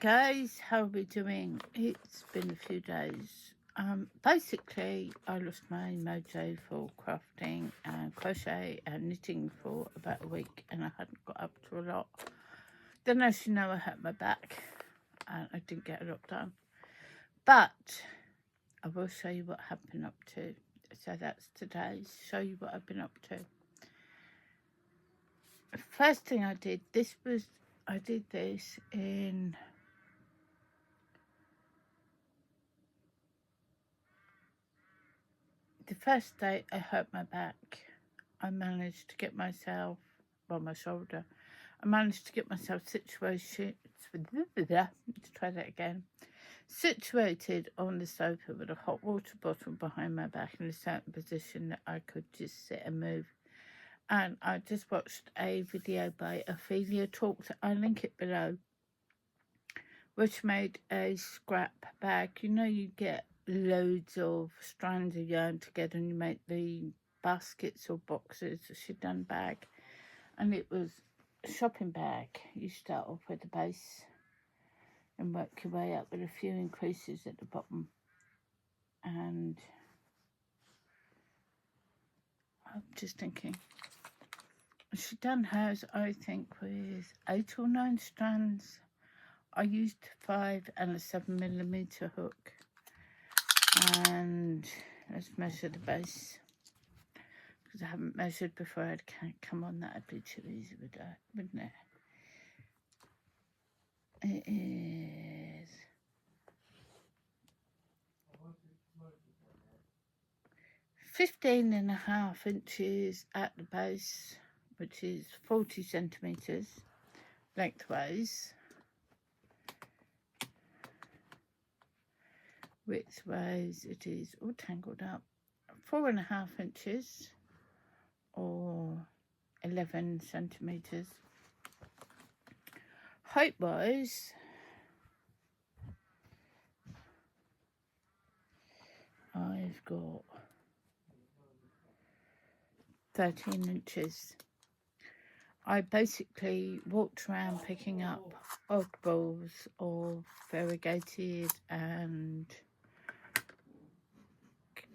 guys, how are we doing? It's been a few days. Basically, I lost my mojo for crafting and crochet and knitting for about a week, and I hadn't got up to a lot. Then, as you know, I hurt my back and I didn't get a lot done. But I will show you what I've been up to. So that's today's show you what I've been up to. The first thing I did, I did this in the first day I hurt my back. I managed to get myself, my shoulder, I managed to get myself situated on the sofa with a hot water bottle behind my back in a certain position that I could just sit and move. And I just watched a video by Ophelia Talks, I'll link it below, which made a scrap bag. You know, you get loads of strands of yarn together and you make the baskets or boxes. She'd done bag, and it was a shopping bag. You start off with the base and work your way up with a few increases at the bottom. And I'm just thinking, she'd done hers, I think, with 8 or 9 strands. I used 5 and a 7mm hook. And let's measure the base, because I haven't measured before. I'd come on, that'd be too easy, wouldn't it? It is 15.5 inches at the base, which is 40 centimetres lengthways. Widthways, it is all tangled up, 4.5 inches or 11 centimetres. Height wise, I've got 13 inches. I basically walked around picking up oddballs of variegated and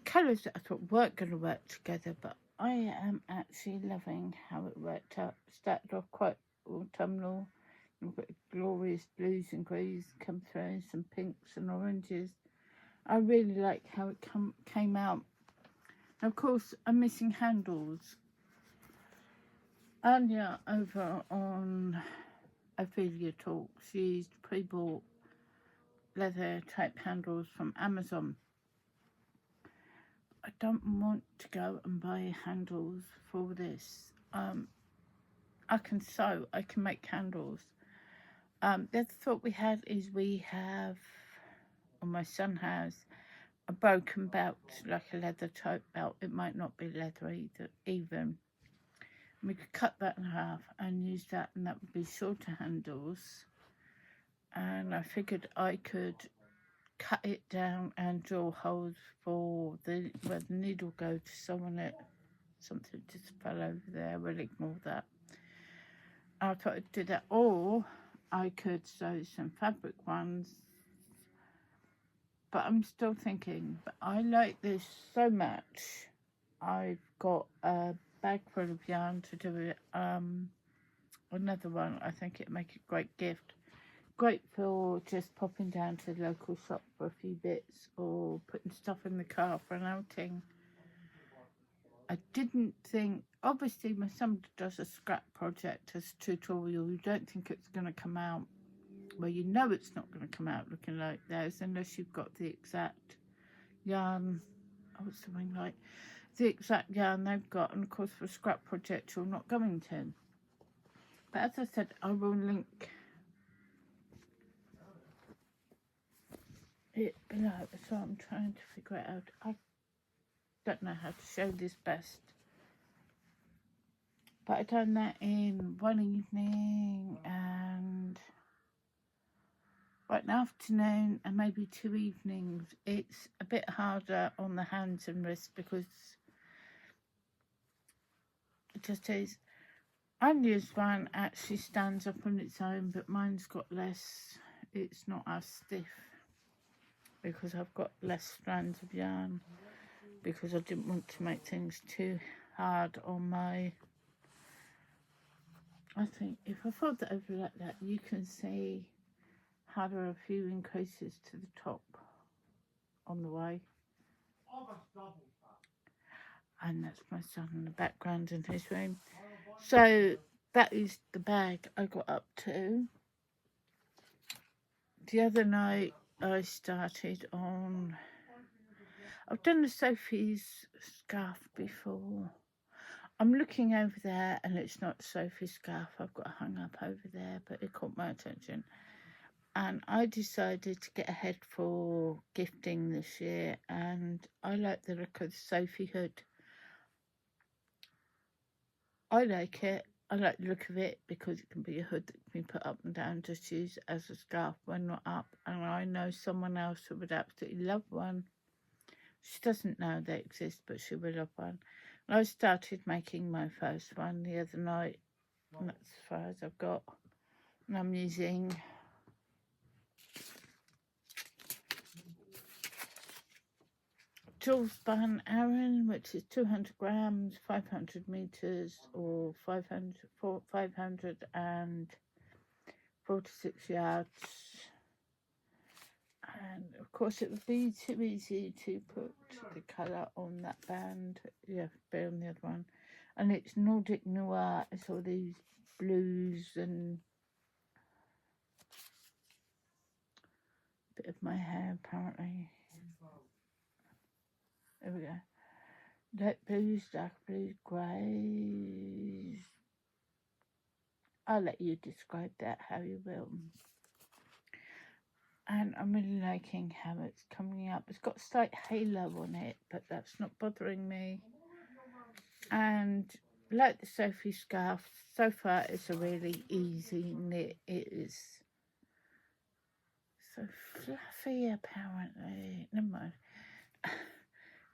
colours that I thought weren't going to work together, but I am actually loving how it worked out. Started off quite autumnal. We've got glorious blues and greys come through, some pinks and oranges. I really like how it came out. Of course, I'm missing handles. Earlier over on Ophelia Talks, she used pre-bought leather type handles from Amazon. I don't want to go and buy handles for this. I can sew, I can make handles. The other thought we had is we have, or my son has, a broken belt, like a leather type belt. It might not be leather even. We could cut that in half and use that, and that would be shorter handles. And I figured I could cut it down and drill holes for where the needle goes to sew on it. Something just fell over there, we'll ignore that. I thought I'd do that, or I could sew some fabric ones, but I'm still thinking. But I like this so much. I've got a bag full of yarn to do it. Another one, I think it'd make a great gift. Great for just popping down to the local shop for a few bits, or putting stuff in the car for an outing. I didn't think, obviously when somebody does a scrap project as a tutorial, you don't think it's going to come out, well, you know it's not going to come out looking like theirs unless you've got the exact yarn, what's the wing like, the exact yarn they've got, and of course for a scrap project you're not going to. But as I said, I will link it below, so I'm trying to figure it out. I don't know how to show this best, but I done that in one evening and an afternoon and maybe 2 evenings. It's a bit harder on the hands and wrists because it just is. Anya's one actually stands up on its own, but mine's got less it's not as stiff because I've got less strands of yarn, because I didn't want to make things too hard on my... I think if I fold it over like that, you can see how there are a few increases to the top on the way. And that's my son in the background in his room. So that is the bag I got up to. The other night I started on... I've done the Sophie's scarf before. I'm looking over there and it's not Sophie's scarf I've got hung up over there, but it caught my attention. And I decided to get ahead for gifting this year, and I like the look of the Sophie hood. I like it. I like the look of it because it can be a hood that can be put up and down, just use as a scarf when not up. And I know someone else who would absolutely love one. She doesn't know they exist, but she would love one. And I started making my first one the other night, and that's as far as I've got. And I'm using Jules Spun Aran, which is 200 grams, 500 meters, or 546 yards. And of course, it would be too easy to put the colour on that band. Yeah, be on the other one. And it's Nordic Noir. It's all these blues and a bit of my hair, apparently. There we go. Light blues, dark blues, greys. I'll let you describe that how you will. And I'm really liking how it's coming up. It's got a slight halo on it, but that's not bothering me. And like the Sophie scarf, so far it's a really easy knit. It is so fluffy, apparently. Never mind.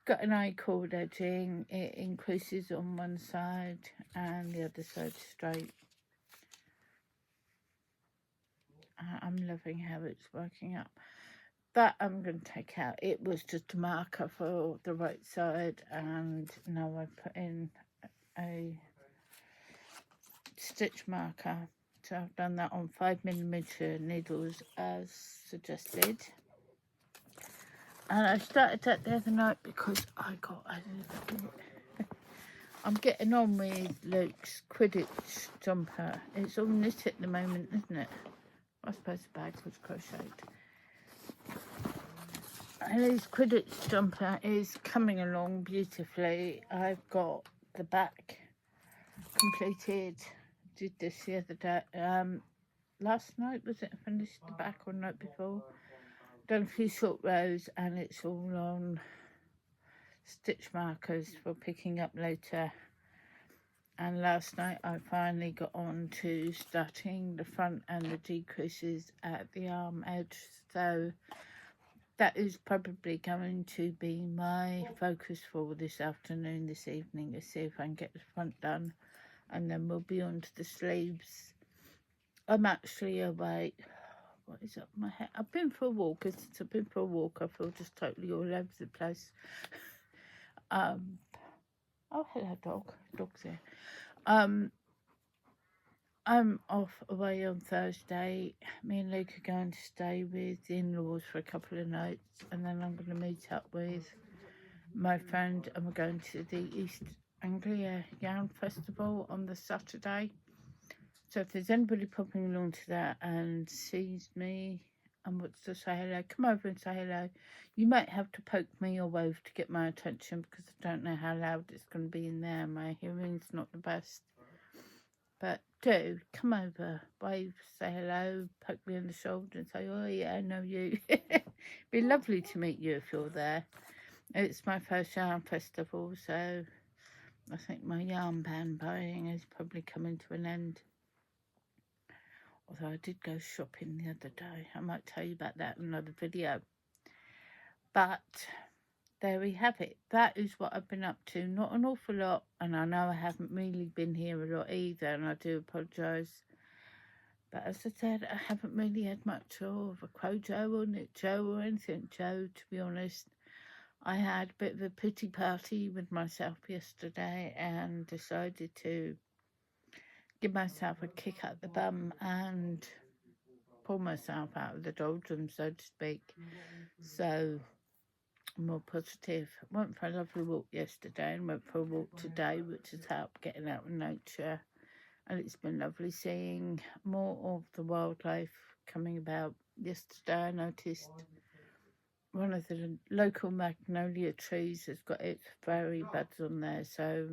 Got an I-cord edging. It increases on one side and the other side straight. I'm loving how it's working up. That I'm going to take out. It was just a marker for the right side, and now I put in a stitch marker. So I've done that on 5mm needles as suggested. And I started that the other night because I'm getting on with Luke's Quidditch jumper. It's all knit at the moment, isn't it? I suppose the bag was crocheted. And his Quidditch jumper is coming along beautifully. I've got the back completed. Did this the other day. Last night, was it? I finished the back or night before. Done a few short rows, and it's all on stitch markers for picking up later. And last night I finally got on to starting the front and the decreases at the arm edge. So that is probably going to be my focus for this afternoon, this evening, to see if I can get the front done. And then we'll be on to the sleeves. I'm actually away. What is up my hair? I've been for a walk. Since I've been for a walk, I feel just totally all over the place. Oh, hello, dog. Dog's here. I'm off away on Thursday. Me and Luke are going to stay with the in-laws for a couple of nights, and then I'm going to meet up with my friend, and we're going to the East Anglia Yarn Festival on the Saturday. So if there's anybody popping along to that and sees me and wants to say hello, come over and say hello. You might have to poke me or wave to get my attention, because I don't know how loud it's going to be in there. My hearing's not the best. But do come over, wave, say hello, poke me on the shoulder and say, oh yeah, I know you. Be lovely to meet you if you're there. It's my first yarn festival, so I think my yarn band buying is probably coming to an end. Although I did go shopping the other day. I might tell you about that in another video. But there we have it. That is what I've been up to. Not an awful lot. And I know I haven't really been here a lot either. And I do apologise. But as I said, I haven't really had much of a crojo or knit Joe or anything Joe, to be honest. I had a bit of a pity party with myself yesterday and decided to give myself a kick up the bum and pull myself out of the doldrums, so to speak. So, more positive. Went for a lovely walk yesterday and went for a walk today, which has helped getting out in nature. And it's been lovely seeing more of the wildlife coming about. Yesterday I noticed one of the local magnolia trees has got its fairy buds on there, so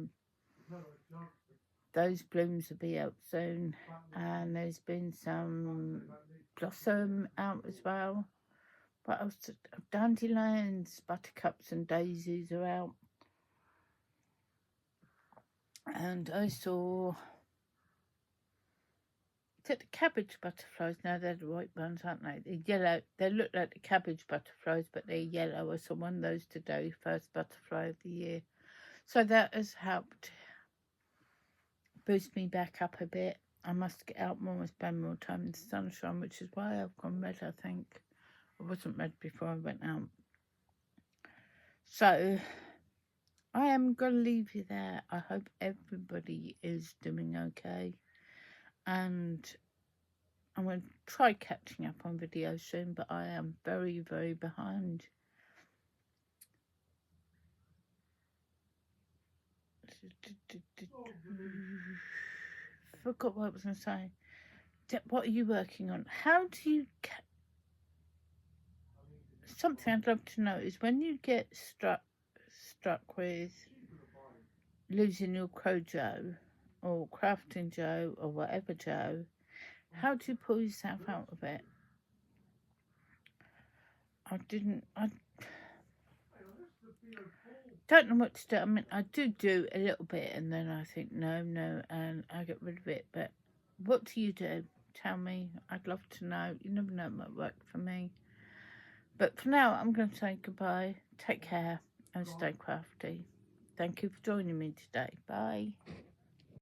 those blooms will be out soon. And there's been some blossom out as well. What else? Dandelions, buttercups and daisies are out. And I saw, is it the cabbage butterflies? No, they're the white ones, aren't they? They're yellow. They look like the cabbage butterflies, but they're yellow. I saw one of those today, first butterfly of the year. So that has helped boost me back up a bit. I must get out more and spend more time in the sunshine, which is why I've gone red, I think. I wasn't red before I went out. So I am going to leave you there. I hope everybody is doing okay. And I'm going to try catching up on videos soon, but I am very, very behind. Forgot what I was going to say. What are you working on? How do you... Something I'd love to know is when you get struck with losing your crojo or crafting Joe or whatever Joe, how do you pull yourself out of it? I don't know what to do. I mean, I do a little bit and then I think no, and I get rid of it. But what do you do? Tell me. I'd love to know. You never know what worked for me. But for now, I'm going to say goodbye. Take care and stay crafty. Thank you for joining me today. Bye.